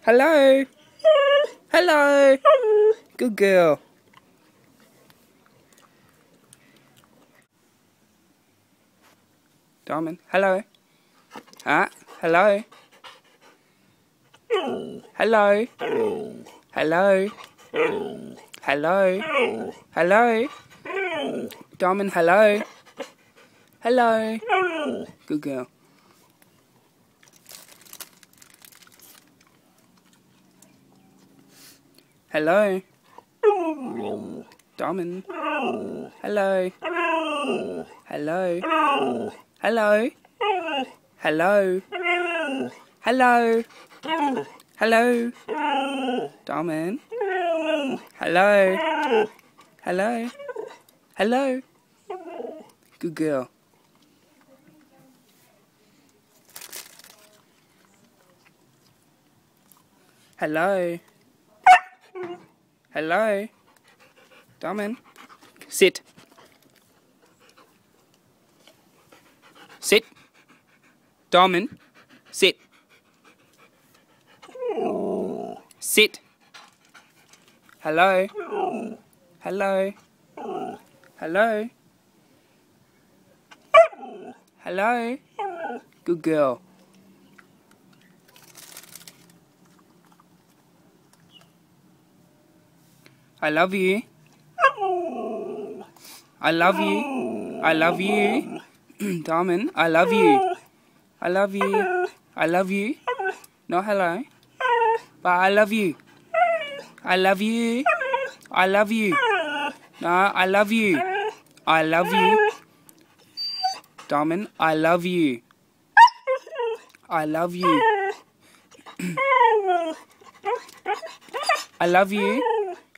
Hello. Hello. Good girl. Diamond. Hello. Hello. Hello. Hello. Hello. Hello. Diamond. Hello. Hello. Good girl. Hello. Diamond. Hello. Hello. Hello. Hello. Hello. Hello. Diamond. Hello. Hello. Hello. Good girl. Hello. Hello. Diamond. Sit. Sit. Diamond. Sit. Sit. Hello. Hello. Hello. Hello. Good girl. I love you. I love you. I love you. Diamond, I love you. I love you. I love you. No, hello. But I love you. I love you. I love you. No, I love you. I love you. Diamond, I love you. I love you. I love you.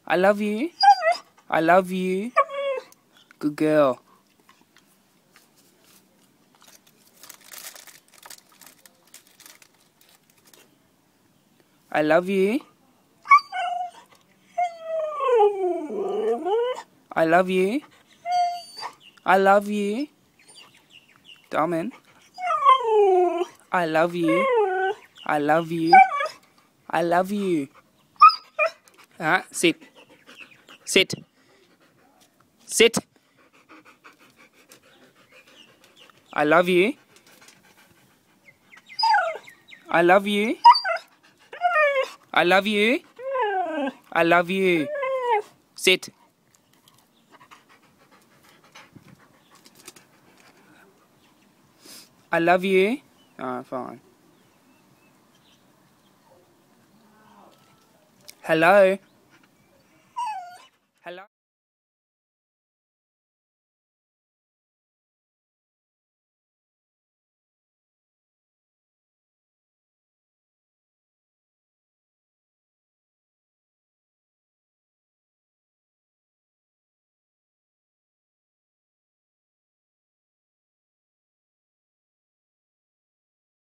I love you. I love you. Good girl. I love you. I love you. I love you. Diamond. I love you. I love you. I love you. Sit. Sit. Sit. I love you. I love you. I love you. I love you. Sit. I love you. Fine. Hello. Hello.